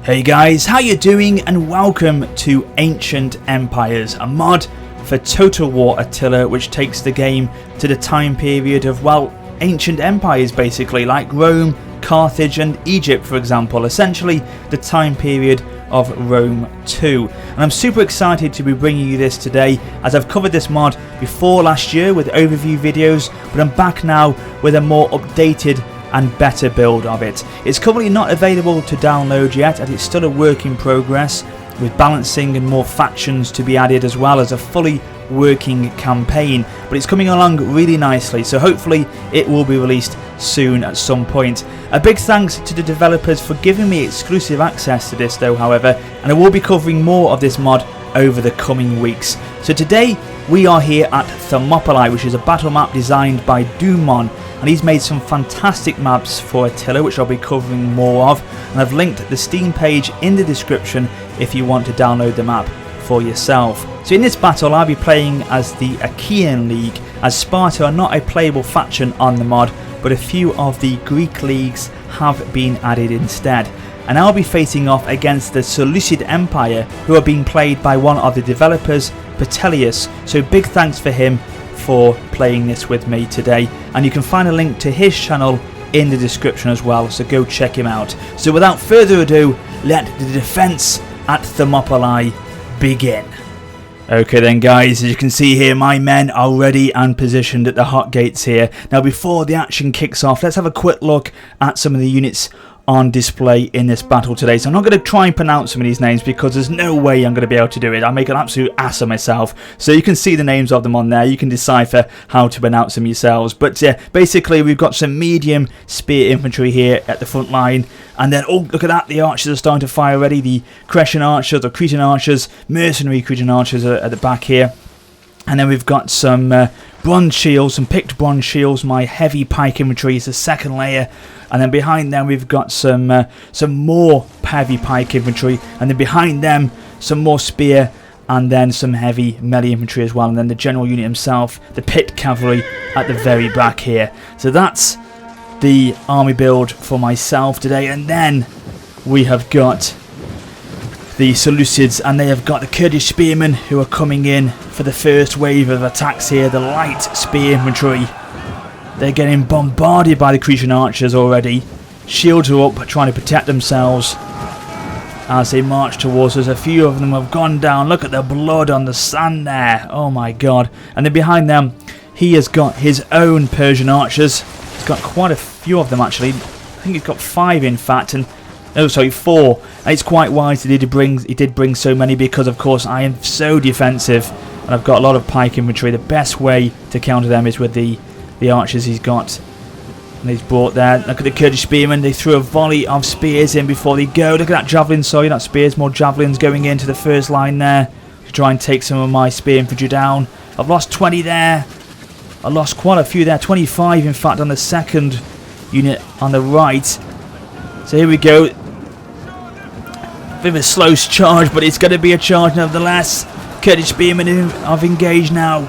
Hey guys, how you doing, and welcome to Ancient Empires, a mod for Total War Attila which takes the game to the time period of, well, ancient empires basically, like Rome, Carthage and Egypt for example, essentially the time period of Rome 2. And I'm super excited to be bringing you this today, as I've covered this mod before last year with overview videos, but I'm back now with a more updated and better build of it. It's currently not available to download yet, as it's still a work in progress, with balancing and more factions to be added, as well as a fully working campaign, but it's coming along really nicely, so hopefully it will be released soon at some point. A big thanks to the developers for giving me exclusive access to this though, however, and I will be covering more of this mod over the coming weeks. So today we are here at Thermopylae, which is a battle map designed by Doomon, and he's made some fantastic maps for Attila which I'll be covering more of, and I've linked the Steam page in the description if you want to download the map for yourself. So in this battle I'll be playing as the Achaean League, as Sparta are not a playable faction on the mod, but a few of the Greek leagues have been added instead. And I'll be facing off against the Seleucid Empire, who are being played by one of the developers, Petelius, so big thanks for him for playing this with me today, and you can find a link to his channel in the description as well, so go check him out. So without further ado, let the defense at Thermopylae begin. Okay then guys, as you can see here, my men are ready and positioned at the hot gates here. Now before the action kicks off, let's have a quick look at some of the units on display in this battle today. So I'm not going to try and pronounce some of these names because there's no way I'm going to be able to do it. I'll make an absolute ass of myself. So you can see the names of them on there. You can decipher how to pronounce them yourselves. But yeah, basically we've got some medium spear infantry here at the front line. And then, oh, look at that, the archers are starting to fire already. The Cretan archers, or Cretan archers, mercenary Cretan archers are at the back here. And then we've got some bronze shields, some picked bronze shields. My heavy pike infantry is the second layer. And then behind them we've got some more heavy pike infantry. And then behind them some more spear. And then some heavy melee infantry as well. And then the general unit himself, the picked cavalry at the very back here. So that's the army build for myself today. And then we have got the Seleucids, and they have got the Kurdish spearmen who are coming in for the first wave of attacks here, the light spear infantry. They're getting bombarded by the Cretan archers already. Shields are up, trying to protect themselves as they march towards us. A few of them have gone down. Look at the blood on the sand there. Oh my god. And then behind them he has got his own Persian archers. He's got quite a few of them actually. I think he's got 5 in fact, and oh sorry, 4. And it's quite wise that he did bring so many, because of course I am so defensive and I've got a lot of pike infantry. The best way to counter them is with the archers he's got. And he's brought there. Look at the Kurdish spearmen. They threw a volley of spears in before they go. Look at that javelin, sorry, not spears, more javelins going into the first line there to try and take some of my spear infantry down. I've lost 20 there. I lost quite a few there, 25 in fact on the second unit on the right. So here we go. Bit of a slow charge, but it's going to be a charge nevertheless. Kurdish spearmen have engaged now.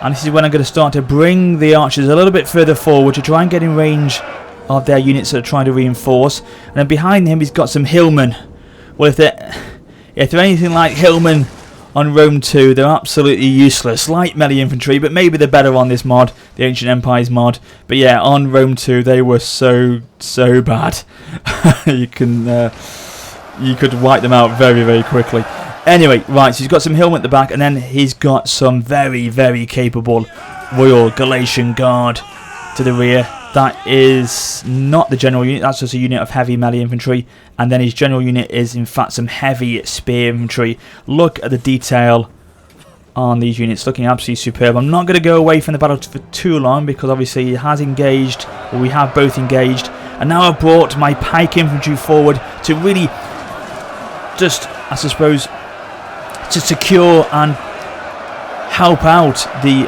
And this is when I'm going to start to bring the archers a little bit further forward to try and get in range of their units that are trying to reinforce. And then behind him he's got some hillmen. Well, if they're anything like hillmen on Rome 2, they're absolutely useless. Light melee infantry, but maybe they're better on this mod, the Ancient Empires mod. But yeah, on Rome 2 they were so bad. You could wipe them out very, very quickly. Anyway, right, so he's got some hillmen at the back, and then he's got some very, very capable Royal Galatian Guard to the rear. That is not the general unit, that's just a unit of heavy melee infantry. And then his general unit is in fact some heavy spear infantry. Look at the detail on these units, looking absolutely superb. I'm not going to go away from the battle for too long, because obviously it has engaged, or we have both engaged. And now I've brought my pike infantry forward to really just, I suppose, to secure and help out the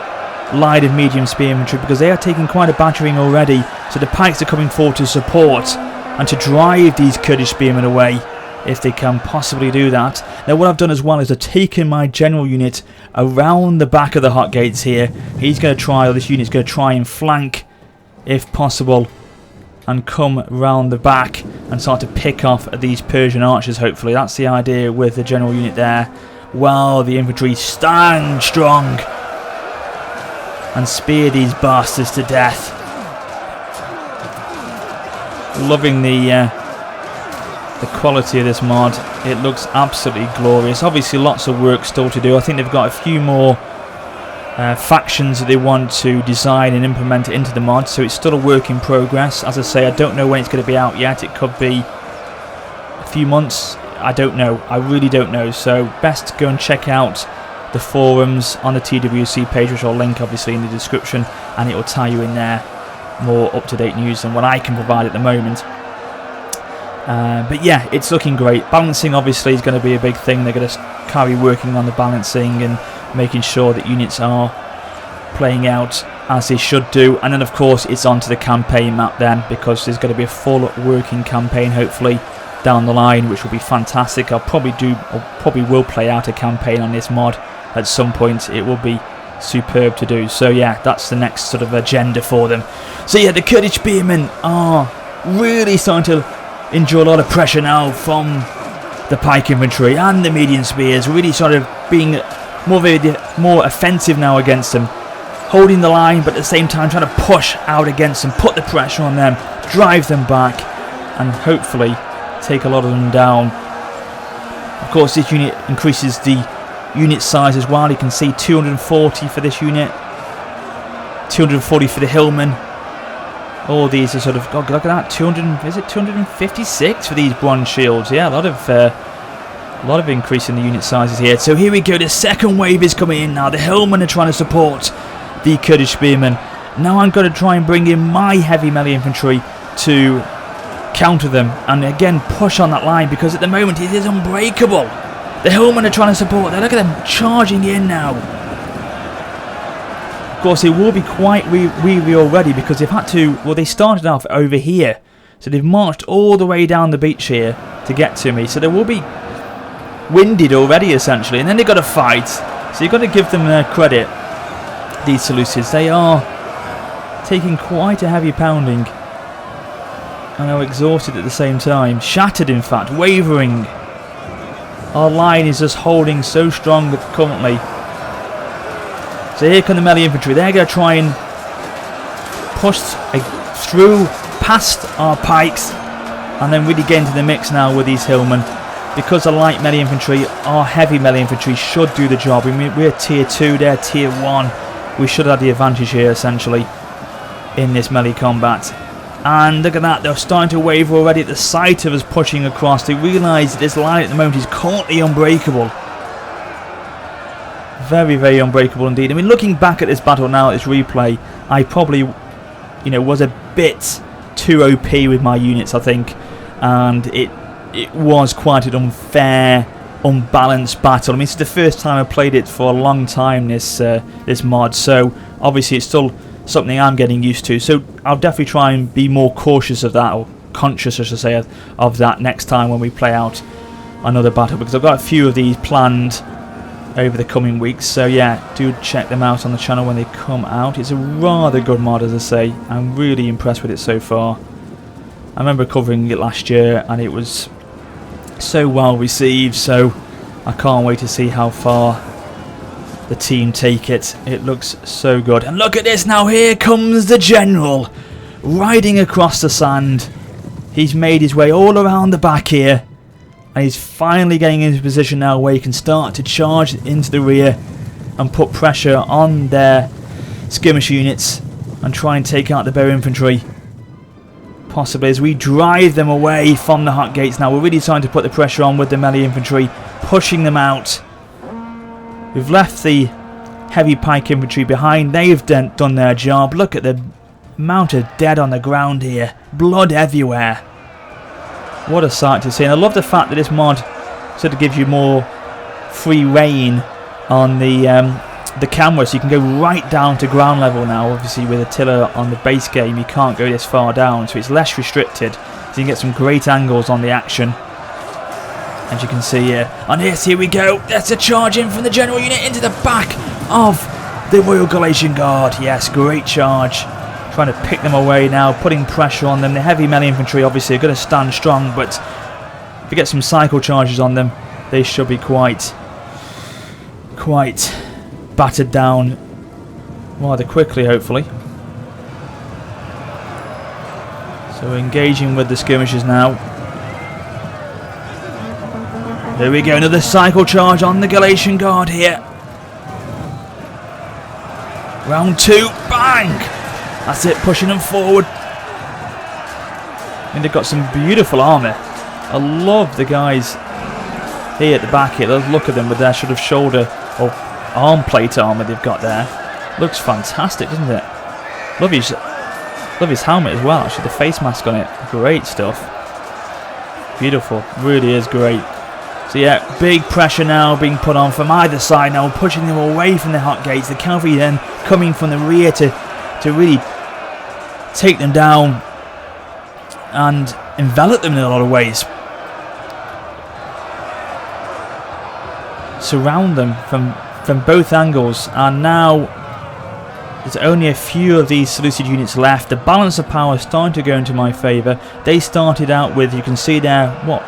light and medium spear infantry, because they are taking quite a battering already. So the pikes are coming forward to support and to drive these Kurdish spearmen away if they can possibly do that. Now what I've done as well is I've taken my general unit around the back of the hot gates here. He's going to try, or this unit's going to try and flank if possible, and come round the back and start to pick off these Persian archers, hopefully. That's the idea with the general unit there. While the infantry stand strong and spear these bastards to death. Loving the quality of this mod. It looks absolutely glorious. Obviously lots of work still to do. I think they've got a few more factions that they want to design and implement into the mod, so it's still a work in progress. As I say, I don't know when it's going to be out yet. It could be a few months. I don't know. I really don't know. So best to go and check out the forums on the TWC page, which I'll link obviously in the description, and it will tie you in there more up-to-date news than what I can provide at the moment. But yeah, it's looking great. Balancing obviously is going to be a big thing. They're going to carry working on the balancing and making sure that units are playing out as they should do. And then of course it's onto the campaign map then, because there's going to be a full working campaign hopefully down the line, which will be fantastic. I'll probably will play out a campaign on this mod at some point. It will be superb to do. So yeah, that's the next sort of agenda for them. So yeah, the Kurdish spearmen are really starting to endure a lot of pressure now from the pike infantry and the medium spears, really sort of being more offensive now against them, holding the line but at the same time trying to push out against them, put the pressure on them, drive them back and hopefully take a lot of them down. Of course this unit increases the unit size as well. You can see 240 for this unit, 240 for the hillmen. All these are sort of, oh, look at that, 256 for these bronze shields. Yeah, a lot of increase in the unit sizes here. So here we go, the second wave is coming in now. The hillmen are trying to support the Kurdish spearmen. Now I'm going to try and bring in my heavy melee infantry to counter them and again push on that line, because at the moment it is unbreakable. The hillmen are trying to support there. Look at them charging in now. Of course, it will be quite weary already, because they've had to, well, they started off over here. So they've marched all the way down the beach here to get to me. So they will be winded already, essentially. And then they've got to fight. So you've got to give them credit, these Seleucids. They are taking quite a heavy pounding. And are exhausted at the same time. Shattered, in fact. Wavering. Our line is just holding so strong currently. So here come the melee infantry. They're going to try and push through past our pikes and then really get into the mix now with these hillmen. Because the light melee infantry, our heavy melee infantry should do the job. I mean, we're tier 2, they're tier 1. We should have the advantage here essentially in this melee combat. And look at that, they're starting to waver already at the sight of us pushing across. They realise that this line at the moment is currently unbreakable. Very, very unbreakable indeed. I mean, looking back at this battle now, this replay, I probably, was a bit too OP with my units, I think. And it was quite an unfair, unbalanced battle. I mean, it's the first time I've played it for a long time, this mod. So, obviously, it's still something I'm getting used to. So, I'll definitely try and be more cautious of that, or conscious, I should say, of that next time when we play out another battle. Because I've got a few of these planned over the coming weeks, so yeah, do check them out on the channel when they come out. It's a rather good mod, as I say. I'm really impressed with it so far. I remember covering it last year and it was so well received, so I can't wait to see how far the team take it. It looks so good. And look at this now, here comes the general riding across the sand. He's made his way all around the back here. And he's finally getting into a position now where he can start to charge into the rear and put pressure on their skirmish units and try and take out the bear infantry. Possibly as we drive them away from the hot gates now. We're really trying to put the pressure on with the melee infantry, pushing them out. We've left the heavy pike infantry behind. They've done their job. Look at the amount of dead on the ground here. Blood everywhere. What a sight to see. And I love the fact that this mod sort of gives you more free reign on the camera, so you can go right down to ground level now. Obviously with Attila on the base game you can't go this far down, so it's less restricted, so you can get some great angles on the action, as you can see here. And yes, here we go, that's a charge in from the general unit into the back of the Royal Galatian Guard. Yes, great charge. trying to pick them away now, putting pressure on them. The heavy melee infantry obviously are going to stand strong, but if you get some cycle charges on them, they should be quite battered down rather quickly, hopefully. So engaging with the skirmishers now. Here we go, another cycle charge on the Galatian Guard here. Round 2, bang! That's it, pushing them forward. And they've got some beautiful armour. I love the guys here at the back here. Look at them with their sort of shoulder or arm plate armour they've got there. Looks fantastic, doesn't it? Love his helmet as well, actually, the face mask on it. Great stuff. Beautiful, really is great. So yeah, big pressure now being put on from either side now, pushing them away from the hot gates. The cavalry then coming from the rear to really take them down and envelop them in a lot of ways. Surround them from both angles, and now there's only a few of these Seleucid units left. The balance of power is starting to go into my favour. They started out with, you can see there, what,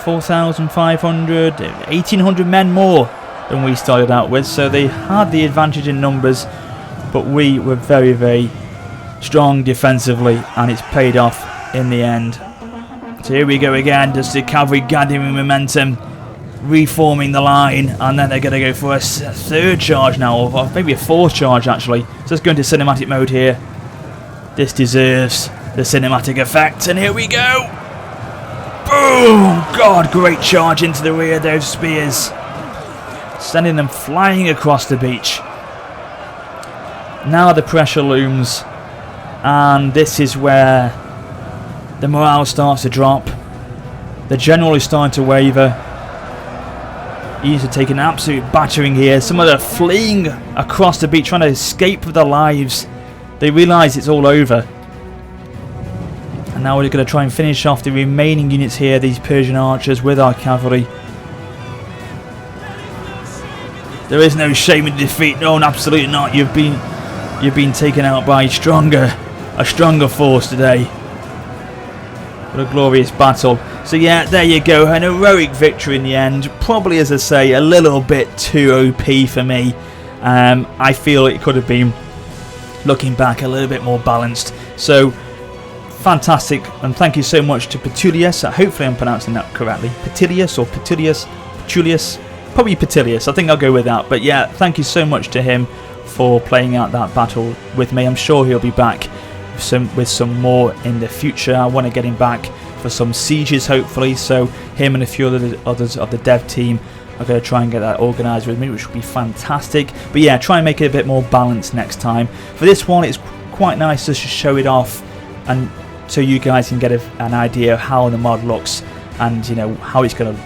4,500, 1,800 men more than we started out with, so they had the advantage in numbers, but we were very, very strong defensively, and it's paid off in the end. So here we go again, just the cavalry gathering momentum, reforming the line, and then they're going to go for a third charge now, or maybe a fourth charge actually. So let's go into cinematic mode here. This deserves the cinematic effect, and here we go. Boom! God, great charge into the rear of those spears, sending them flying across the beach. Now the pressure looms, and this is where the morale starts to drop. The general is starting to waver. He needs to take an absolute battering here. Some of them are fleeing across the beach, trying to escape with their lives. They realise it's all over. And now we're going to try and finish off the remaining units here, these Persian archers, with our cavalry. There is no shame in defeat. No, absolutely not. You've been taken out by a stronger force today. What a glorious battle. So yeah, there you go, an heroic victory in the end. Probably, as I say, a little bit too OP for me. I feel it could have been, looking back, a little bit more balanced. So fantastic, and thank you so much to Petulius. Hopefully I'm pronouncing that correctly. Petulius or Petulius? Petulius? Probably Petulius, I think I'll go with that. But yeah, thank you so much to him for playing out that battle with me. I'm sure he'll be back with some more in the future. I want to get him back for some sieges hopefully, so him and a few others of the dev team are going to try and get that organised with me, which will be fantastic. But yeah, try and make it a bit more balanced next time. For this one, it's quite nice just to show it off, and so you guys can get an idea of how the mod looks, and you know how it's going to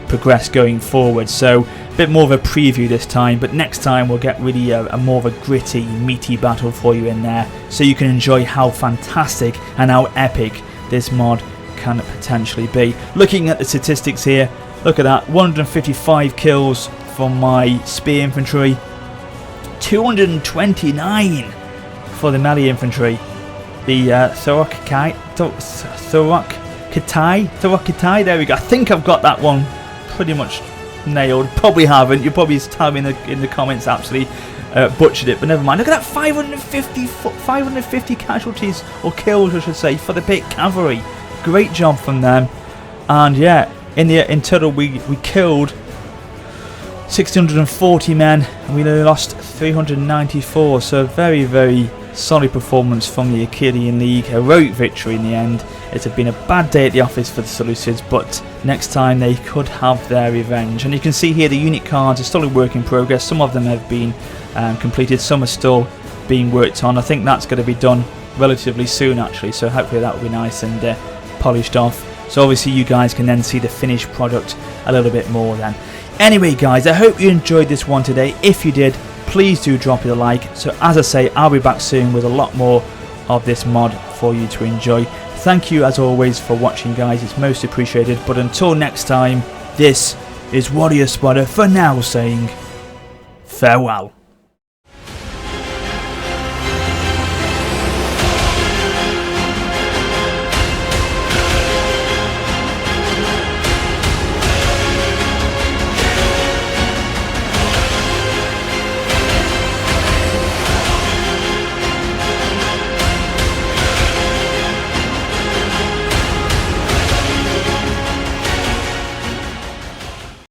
progress going forward. So a bit more of a preview this time, but next time we'll get really a more of a gritty, meaty battle for you in there, so you can enjoy how fantastic and how epic this mod can potentially be. Looking at the statistics here, look at that, 155 kills from my spear infantry, 229 for the melee infantry. The Thermopylae, there we go. I think I've got that one pretty much nailed. Probably haven't. You'll probably tell me in the comments absolutely butchered it, but never mind. Look at that, 550 casualties, or kills I should say, for the picked cavalry. Great job from them. And yeah, in total we killed 640 men and we lost 394, so very, very solid performance from the Achaean League. Heroic victory in the end. It had been a bad day at the office for the Seleucids, but next time they could have their revenge. And you can see here the unit cards are still a work in progress. Some of them have been completed, some are still being worked on. I think that's going to be done relatively soon actually, so hopefully that will be nice and polished off. So obviously you guys can then see the finished product a little bit more then. Anyway guys, I hope you enjoyed this one today. If you did, please do drop it a like. So as I say, I'll be back soon with a lot more of this mod for you to enjoy. Thank you as always for watching guys, it's most appreciated. But until next time, this is Warrior Spotter for now saying farewell.